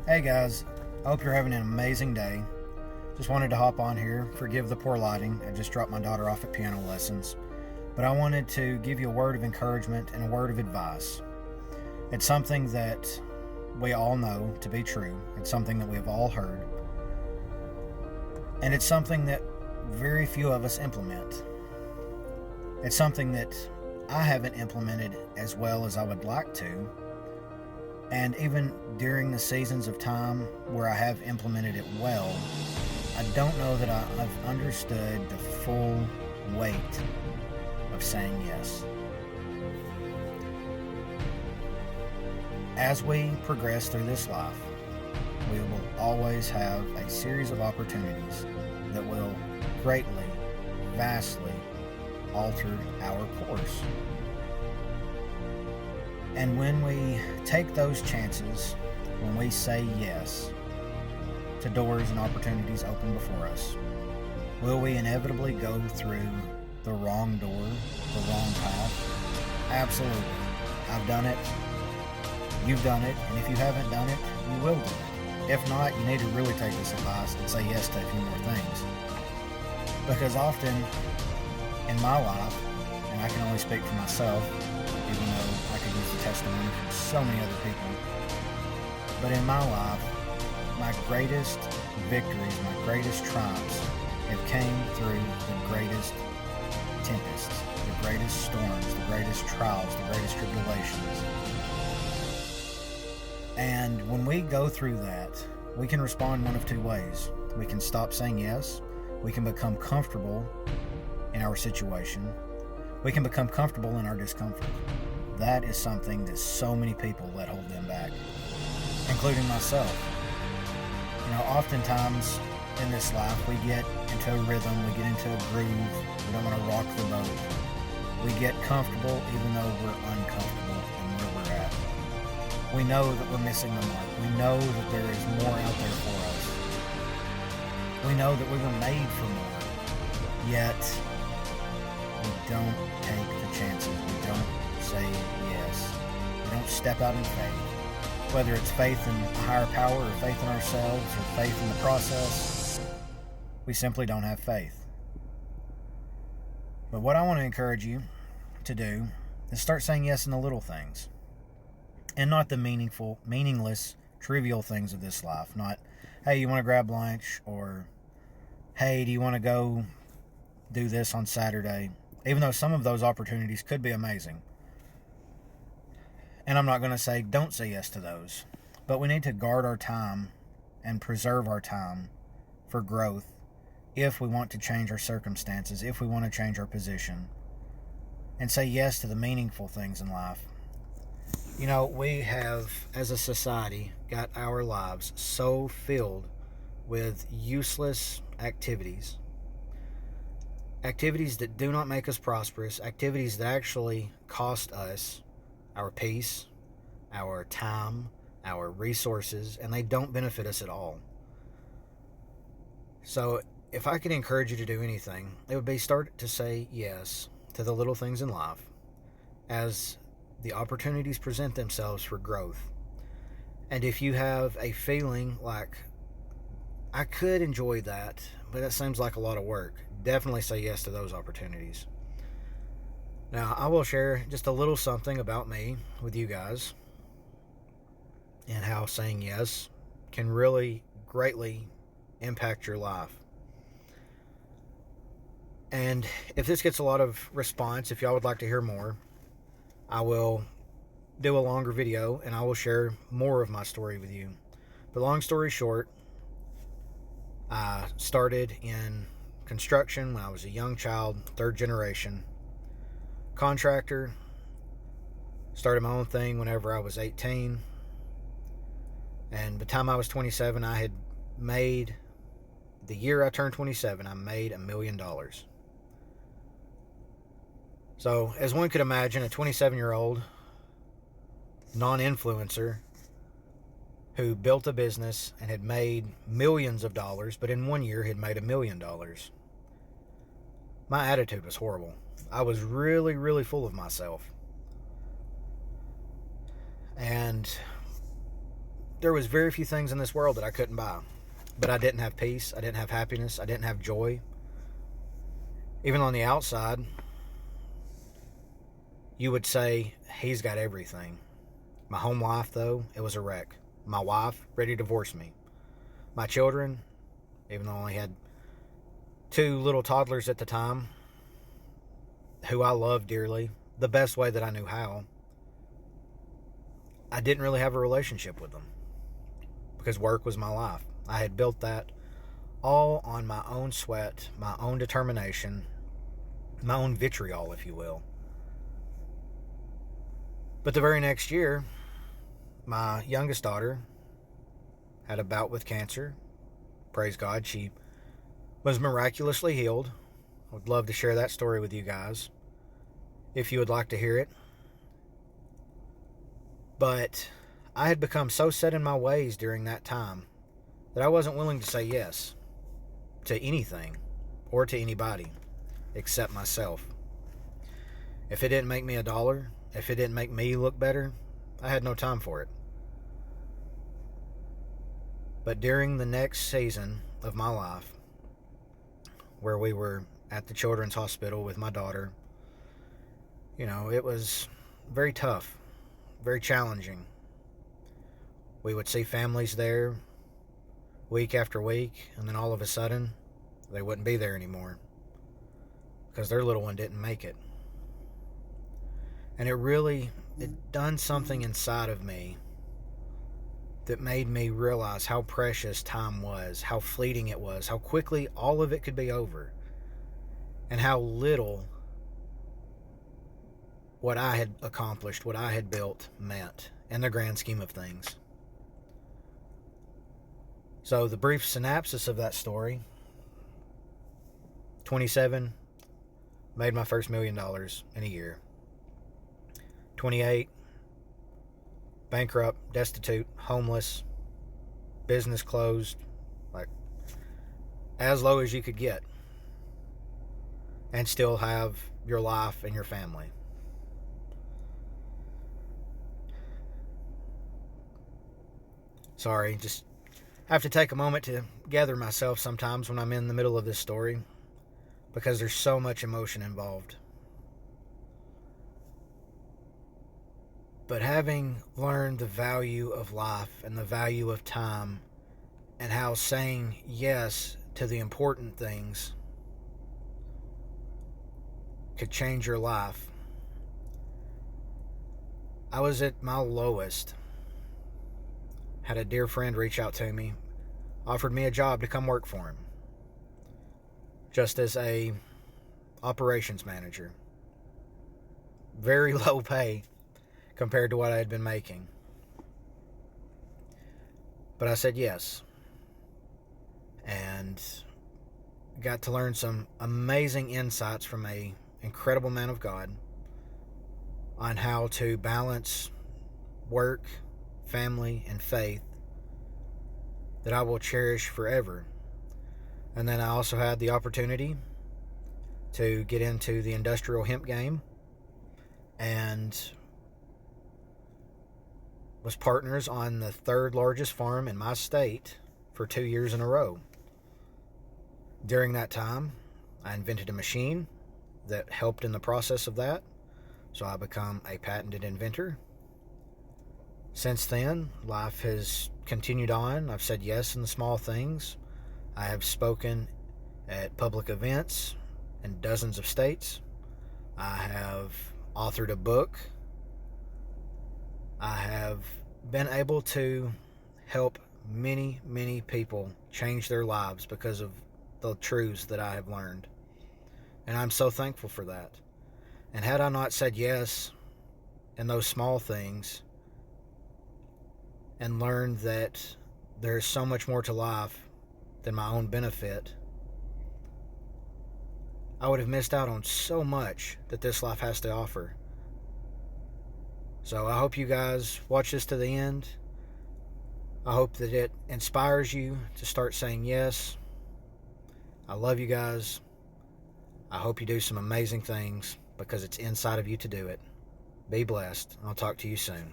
Hey guys, I hope you're having an amazing day. Just wanted to hop on here, forgive the poor lighting. I just dropped my daughter off at piano lessons. But I wanted to give you a word of encouragement and a word of advice. It's something that we all know to be true. It's something that we have all heard. And it's something that very few of us implement. It's something that I haven't implemented as well as I would like to. And even during the seasons of time where I have implemented it well, I don't know that I've understood the full weight of saying yes. As we progress through this life, we will always have a series of opportunities that will greatly, vastly alter our course. And when we take those chances, when we say yes to doors and opportunities open before us, will we inevitably go through the wrong door, the wrong path? Absolutely. I've done it. You've done it. And if you haven't done it, you will do it. If not, you need to really take this advice and say yes to a few more things. Because often in my life, and I can only speak for myself, even though I could use the testimony from so many other people. But in my life, my greatest victories, my greatest triumphs have came through the greatest tempests, the greatest storms, the greatest trials, the greatest tribulations. And when we go through that, we can respond one of two ways. We can stop saying yes. We can become comfortable in our situation. We can become comfortable in our discomfort. That is something that so many people let hold them back, including myself. You know, oftentimes in this life, we get into a rhythm, we get into a groove, we don't want to rock the boat. We get comfortable even though we're uncomfortable in where we're at. We know that we're missing the mark. We know that there is more out there for us. We know that we were made for more, yet we don't take the chances. We don't say yes. We don't step out in faith. Whether it's faith in a higher power or faith in ourselves or faith in the process, we simply don't have faith. But what I want to encourage you to do is start saying yes in the little things. And not the meaningless, trivial things of this life. Not, hey, you want to grab lunch? Or, hey, do you want to go do this on Saturday? Even though some of those opportunities could be amazing. And I'm not going to say don't say yes to those. But we need to guard our time and preserve our time for growth if we want to change our circumstances, if we want to change our position. And say yes to the meaningful things in life. You know, we have, as a society, got our lives so filled with useless activities. Activities that do not make us prosperous, activities that actually cost us our peace, our time, our resources, and they don't benefit us at all. So, if I could encourage you to do anything, it would be start to say yes to the little things in life as the opportunities present themselves for growth. And if you have a feeling like, I could enjoy that, but that seems like a lot of work, definitely say yes to those opportunities. Now, I will share just a little something about me with you guys and how saying yes can really greatly impact your life. And if this gets a lot of response, if y'all would like to hear more, I will do a longer video and I will share more of my story with you. But long story short, I started in construction when I was a young child, third generation contractor. Started my own thing whenever I was 18. And by the time I was 27, I had made, the year I turned 27, I made $1 million. So, as one could imagine, a 27-year-old non-influencer who built a business and had made millions of dollars, but in 1 year had made $1 million. My attitude was horrible. I was really, really full of myself. And there was very few things in this world that I couldn't buy. But I didn't have peace. I didn't have happiness. I didn't have joy. Even on the outside, you would say, he's got everything. My home life, though, it was a wreck. My wife, ready to divorce me. My children, even though I only had 2 little toddlers at the time, who I loved dearly, the best way that I knew how, I didn't really have a relationship with them because work was my life. I had built that all on my own sweat, my own determination, my own vitriol, if you will. But the very next year, my youngest daughter had a bout with cancer. Praise God, she was miraculously healed. I would love to share that story with you guys if you would like to hear it. But I had become so set in my ways during that time that I wasn't willing to say yes to anything or to anybody except myself. If it didn't make me $1, if it didn't make me look better, I had no time for it. But during the next season of my life, where we were at the children's hospital with my daughter, it was very tough, very challenging. We would see families there week after week, and then all of a sudden, they wouldn't be there anymore because their little one didn't make it. And it done something inside of me that made me realize how precious time was, how fleeting it was, how quickly all of it could be over, and how little what I had accomplished, what I had built, meant in the grand scheme of things. So the brief synopsis of that story: 27, made my first $1 million in a year. 28, bankrupt, destitute, homeless, business closed, like as low as you could get, and still have your life and your family. Sorry, just have to take a moment to gather myself sometimes when I'm in the middle of this story, because there's so much emotion involved. But having learned the value of life and the value of time, and how saying yes to the important things could change your life, I was at my lowest. Had a dear friend reach out to me, offered me a job to come work for him, just as a operations manager. Very low pay compared to what I had been making. But I said yes, and got to learn some amazing insights from an incredible man of God on how to balance work, family, and faith that I will cherish forever. And then I also had the opportunity to get into the industrial hemp game, and was partners on the 3rd largest farm in my state for 2 years in a row. During that time, I invented a machine that helped in the process of that, so I become a patented inventor. Since then, life has continued on. I've said yes in the small things. I have spoken at public events in dozens of states. I have authored a book. I have been able to help many, many people change their lives because of the truths that I have learned. And I'm so thankful for that. And had I not said yes in those small things, and learned that there's so much more to life than my own benefit, I would have missed out on so much that this life has to offer. So I hope you guys watch this to the end. I hope that it inspires you to start saying yes. I love you guys. I hope you do some amazing things because it's inside of you to do it. Be blessed. I'll talk to you soon.